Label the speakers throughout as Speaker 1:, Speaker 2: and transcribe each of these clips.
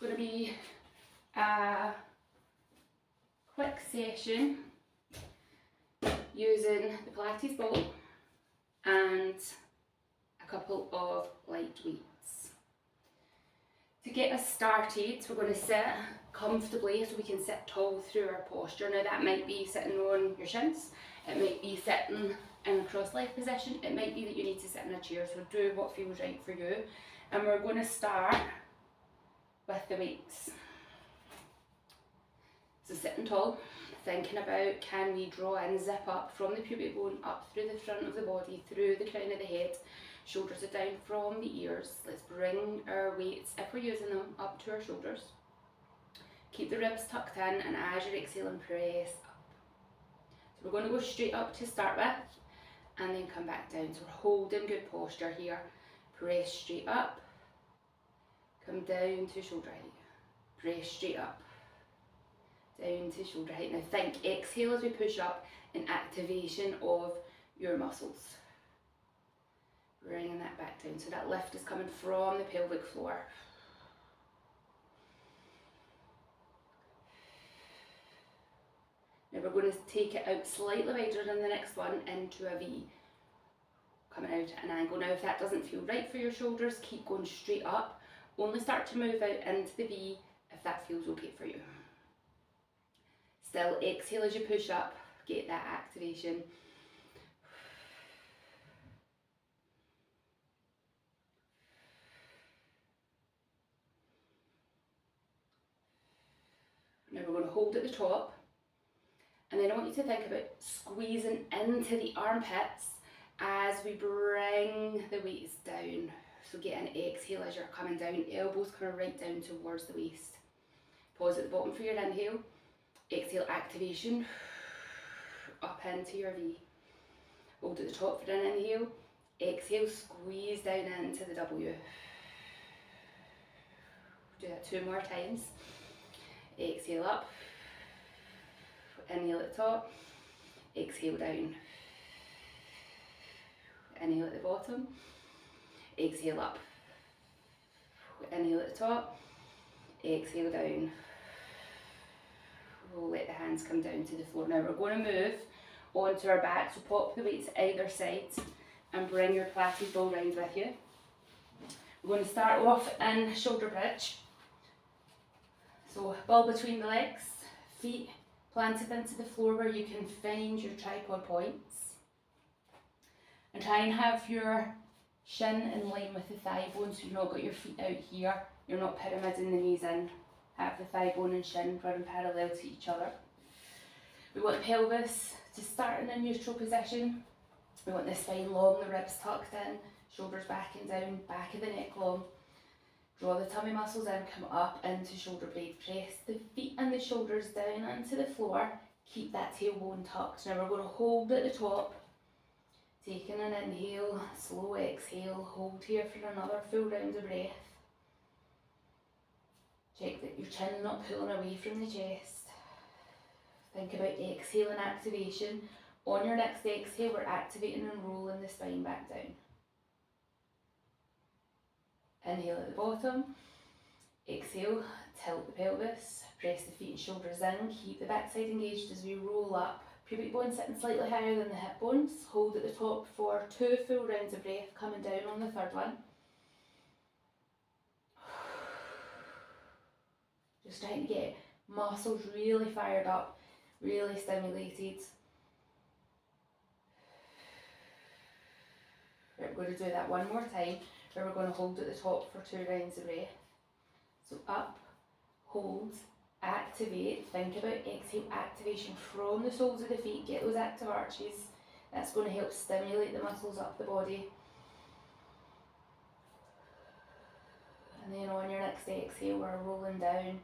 Speaker 1: It's going to be a quick session using the Pilates ball and a couple of light weights. To get us started, we're going to sit comfortably so we can sit tall through our posture. Now that might be sitting on your shins, it might be sitting in a cross-legged position, it might be that you need to sit in a chair, so do what feels right for you. And we're going to start with the weights. So sitting tall, thinking about, can we draw in, zip up from the pubic bone up through the front of the body, through the crown of the head, shoulders are down from the ears. Let's bring our weights, if we're using them, up to our shoulders. Keep the ribs tucked in, and as you're exhaling, press up. So we're going to go straight up to start with, and then come back down. So we're holding good posture here. Press straight up, come down to shoulder height. Press straight up, down to shoulder height. Now think, exhale as we push up, an activation of your muscles. Bringing that back down, so that lift is coming from the pelvic floor. Now we're going to take it out slightly wider than the next one into a V. Coming out at an angle. Now if that doesn't feel right for your shoulders, keep going straight up. Only start to move out into the V if that feels okay for you. Still exhale as you push up, get that activation. Now we're going to hold at the top, and then I want you to think about squeezing into the armpits as we bring the weights down. So get an exhale as you're coming down, elbows coming right down towards the waist. Pause at the bottom for your inhale, exhale activation, up into your V. Hold at the top for an inhale, exhale, squeeze down into the W. Do that 2 more times. Exhale up, inhale at the top, exhale down, inhale at the bottom, exhale up, inhale at the top, exhale down. We'll let the hands come down to the floor. Now we're going to move onto our back, so pop the weights either side and bring your Pilates ball round with you. We're going to start off in shoulder bridge. So ball between the legs, feet planted into the floor where you can find your tripod points. And try and have your shin in line with the thigh bone, so you've not got your feet out here, you're not pyramiding the knees in. Have the thigh bone and shin running parallel to each other. We want the pelvis to start in a neutral position. We want the spine long, the ribs tucked in, shoulders back and down, back of the neck long. Draw the tummy muscles in, come up into shoulder blade. Press the feet and the shoulders down into the floor. Keep that tailbone tucked. Now we're going to hold at the top. Taking an inhale, slow exhale. Hold here for another full round of breath. Check that your chin is not pulling away from the chest. Think about exhale and activation. On your next exhale, we're activating and rolling the spine back down. Inhale at the bottom, exhale, tilt the pelvis, press the feet and shoulders in, keep the backside engaged as we roll up. Pubic bone sitting slightly higher than the hip bones. Hold at the top for 2 full rounds of breath, coming down on the third one. Just trying to get muscles really fired up, really stimulated. Right, we're going to do that one more time, where we're going to hold at the top for 2 rounds of breath. So up, hold, activate, think about exhale, activation from the soles of the feet, get those active arches. That's going to help stimulate the muscles up the body. And then on your next exhale, we're rolling down.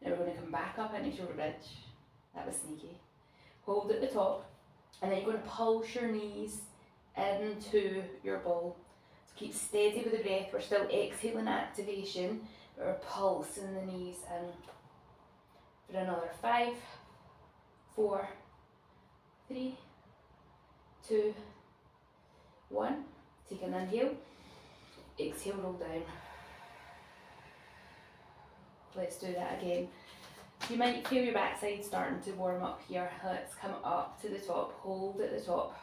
Speaker 1: Now we're going to come back up into shoulder bridge. That was sneaky. Hold at the top, and then you're going to pulse your knees into your ball. So keep steady with the breath. We're still exhaling activation, but we're pulsing the knees in for another 5, 4, 3, 2, 1. Take an inhale, exhale, roll down. Let's do that again. You might feel your backside starting to warm up here. Let's come up to the top, hold at the top.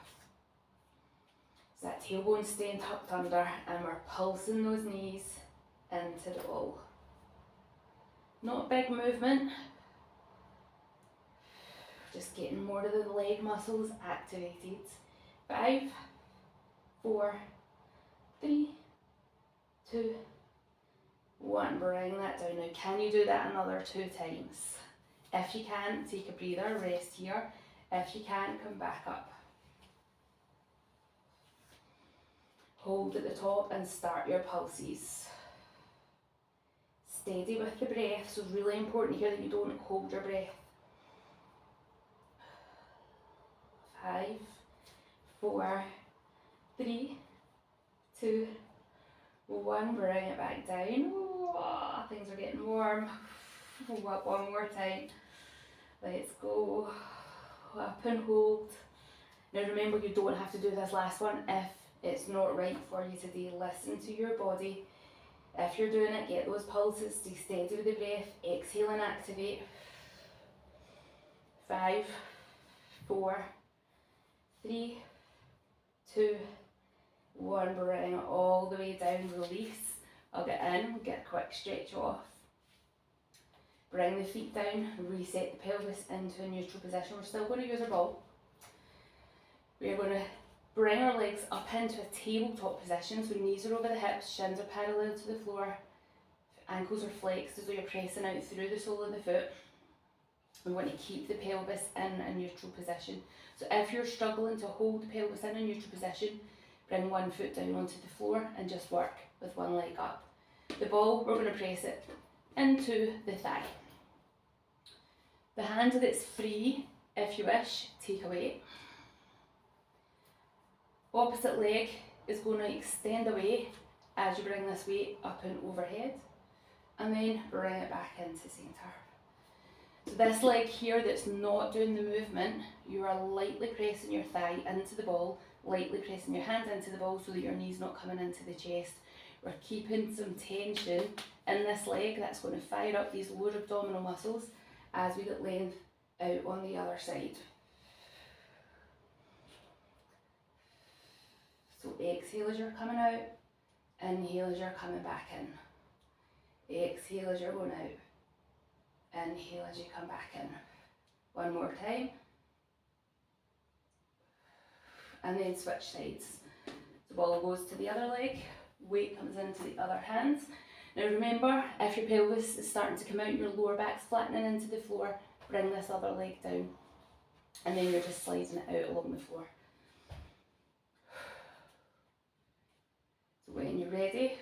Speaker 1: So that tailbone staying tucked under, and we're pulsing those knees into the ball. Not a big movement, just getting more of the leg muscles activated. 5, 4, 3, 2, 1. Bring that down. Now, can you do that another 2 times? If you can, take a breather, rest here. If you can, come back up. Hold at the top and start your pulses. Steady with the breath, so it's really important here that you don't hold your breath. 5, 4, 3, 2, 1. Bring it back down. Oh, things are getting warm. Up one more time. Let's go. Up and hold. Now remember, you don't have to do this last one if it's not right for you today. Listen to your body. If you're doing it, get those pulses, stay steady with the breath, exhale and activate. 5, 4, 3, 2, 1. Bring it all the way down, release. I'll get in, get a quick stretch off. Bring the feet down, reset the pelvis into a neutral position. We're still going to use our ball. We're going to bring our legs up into a tabletop position, so knees are over the hips, shins are parallel to the floor, ankles are flexed as though you're pressing out through the sole of the foot. We want to keep the pelvis in a neutral position. So if you're struggling to hold the pelvis in a neutral position, bring one foot down onto the floor and just work with one leg up. The ball, we're going to press it into the thigh. The hand that's free, if you wish, take away. Opposite leg is going to extend away as you bring this weight up and overhead, and then bring it back into centre. So this leg here that's not doing the movement, you are lightly pressing your thigh into the ball, lightly pressing your hand into the ball so that your knee's not coming into the chest. We're keeping some tension in this leg. That's going to fire up these lower abdominal muscles as we get length out on the other side. So exhale as you're coming out, inhale as you're coming back in. Exhale as you're going out, inhale as you come back in. One more time. And then switch sides. The ball goes to the other leg, weight comes into the other hand. Now remember, if your pelvis is starting to come out, your lower back's flattening into the floor, bring this other leg down. And then you're just sliding it out along the floor. So when you're ready,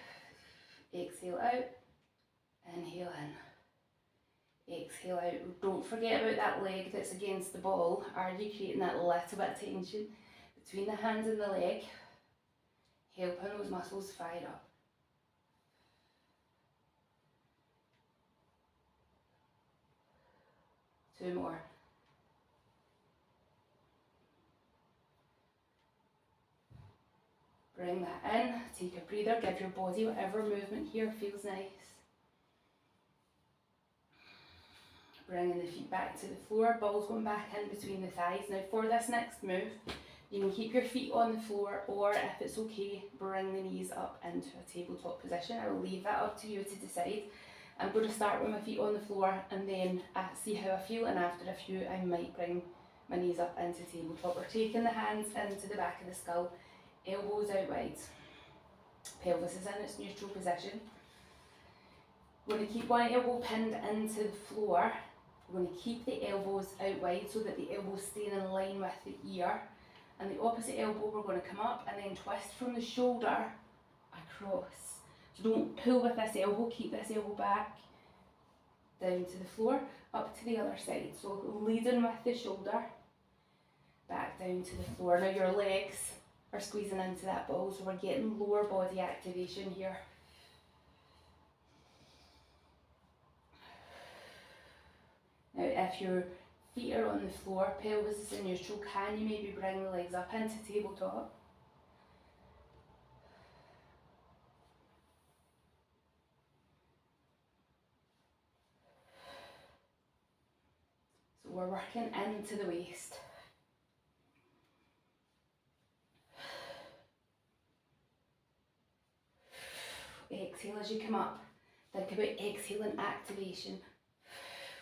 Speaker 1: exhale out, inhale in, exhale out. Don't forget about that leg that's against the ball. Are you creating that little bit of tension between the hands and the leg, helping those muscles fire up? Two more. Bring that in, take a breather, give your body whatever movement here feels nice. Bringing the feet back to the floor, balls going back in between the thighs. Now for this next move, you can keep your feet on the floor, or if it's okay, bring the knees up into a tabletop position. I will leave that up to you to decide. I'm going to start with my feet on the floor and then see how I feel, and after a few I might bring my knees up into tabletop. We're taking the hands into the back of the skull, elbows out wide, pelvis is in its neutral position. We're going to keep one elbow pinned into the floor. We're going to keep the elbows out wide so that the elbows stay in line with the ear, and the opposite elbow we're going to come up and then twist from the shoulder across. So don't pull with this elbow, keep this elbow back, down to the floor, up to the other side. So leading with the shoulder, back down to the floor. Now your legs are squeezing into that ball, so we're getting lower body activation here. Now if your feet are on the floor, pelvis is in neutral, can you maybe bring the legs up into tabletop? working into the waist. Exhale as you come up. Think about exhaling activation.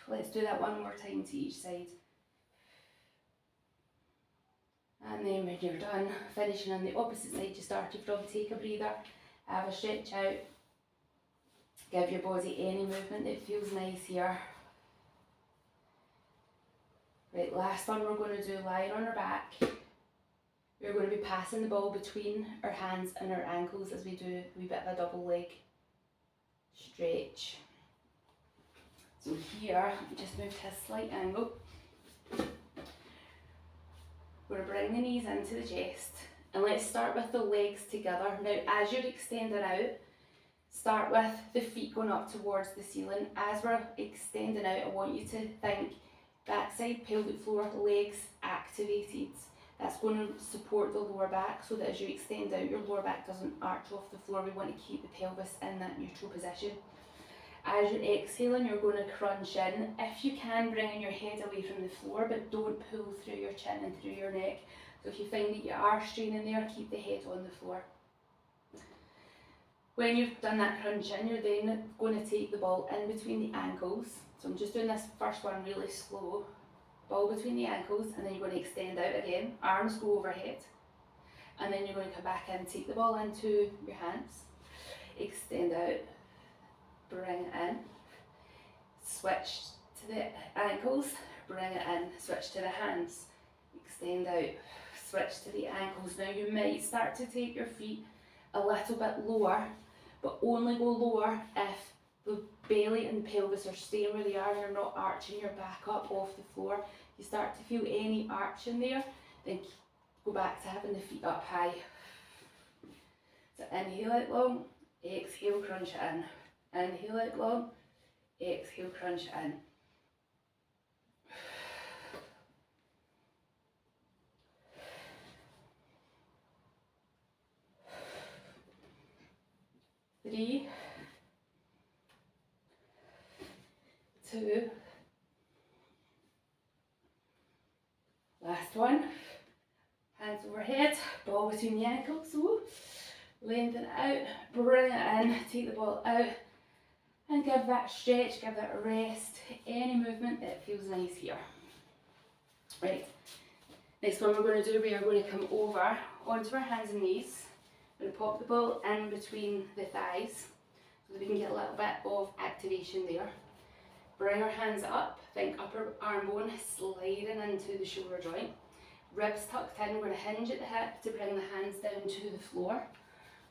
Speaker 1: Let's do that one more time to each side. And then when you're done, finishing on the opposite side you started from, take a breather, have a stretch out. Give your body any movement that feels nice here. Right, last one we're going to do lying on our back. We're going to be passing the ball between our hands and our ankles as we do a wee bit of a double leg stretch. So here, just move to a slight angle. We're going to bring the knees into the chest, and let's start with the legs together. Now as you're extending out, start with the feet going up towards the ceiling. As we're extending out, I want you to think backside, pelvic floor, legs activated. That's going to support the lower back so that as you extend out, your lower back doesn't arch off the floor. We want to keep the pelvis in that neutral position. As you're exhaling, you're going to crunch in. If you can, bring your head away from the floor, but don't pull through your chin and through your neck. So if you find that you are straining there, keep the head on the floor. When you've done that crunch in, you're then going to take the ball in between the ankles. So I'm just doing this first one really slow. Ball between the ankles, and then you're going to extend out again. Arms go overhead. And then you're going to come back in, take the ball into your hands. Extend out. Bring it in. Switch to the ankles. Bring it in. Switch to the hands. Extend out. Switch to the ankles. Now you might start to take your feet a little bit lower, but only go lower if the belly and pelvis are staying where they are and you're not arching your back up off the floor. If you start to feel any arch in there, then go back to having the feet up high. So inhale out long, exhale, crunch it in. Inhale out long, exhale, crunch it in. Three, 2, last one, hands overhead, ball between the ankles, so lengthen it out, bring it in, take the ball out and give that stretch, give that a rest, any movement that feels nice here. Right, next one we're going to do, we are going to come over onto our hands and knees. We're going to pop the ball in between the thighs so that we can get a little bit of activation there. Bring our hands up, think upper arm bone sliding into the shoulder joint. Ribs tucked in, we're going to hinge at the hip to bring the hands down to the floor.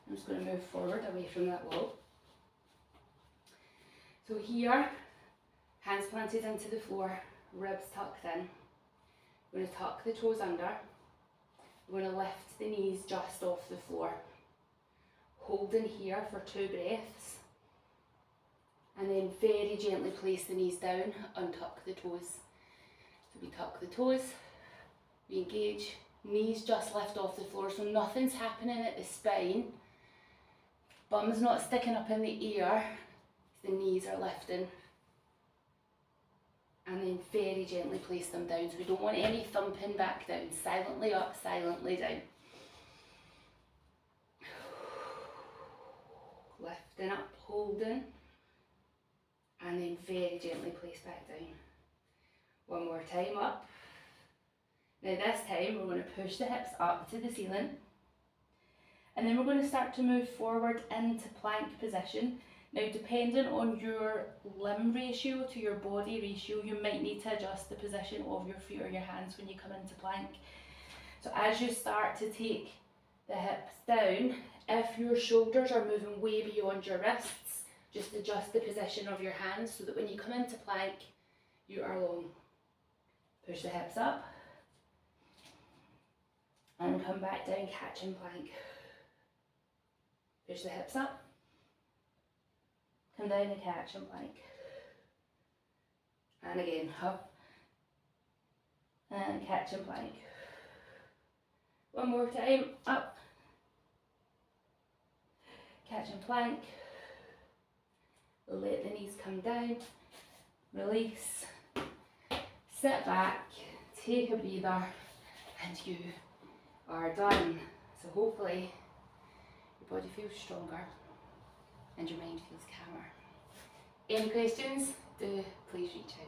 Speaker 1: I'm just going to move forward away from that wall. So here, hands planted into the floor, ribs tucked in. We're going to tuck the toes under. We're going to lift the knees just off the floor. Hold in here for 2 breaths. And then very gently place the knees down, untuck the toes. So we tuck the toes, we engage, knees just lift off the floor, so nothing's happening at the spine. Bum's not sticking up in the air, the knees are lifting. And then very gently place them down, so we don't want any thumping back down. Silently up, silently down. Lifting up, holding. And then very gently place back down. One more time up. Now this time we're going to push the hips up to the ceiling. And then we're going to start to move forward into plank position. Now depending on your limb ratio to your body ratio, you might need to adjust the position of your feet or your hands when you come into plank. So as you start to take the hips down, if your shoulders are moving way beyond your wrists, just adjust the position of your hands so that when you come into plank, you are long. Push the hips up and come back down, catching plank. Push the hips up, come down and catch and plank. And again, up and catch and plank. One more time, up, catch and plank. Let the knees come down, release, sit back, take a breather, and you are done. So hopefully your body feels stronger and your mind feels calmer. Any questions? Do please reach out.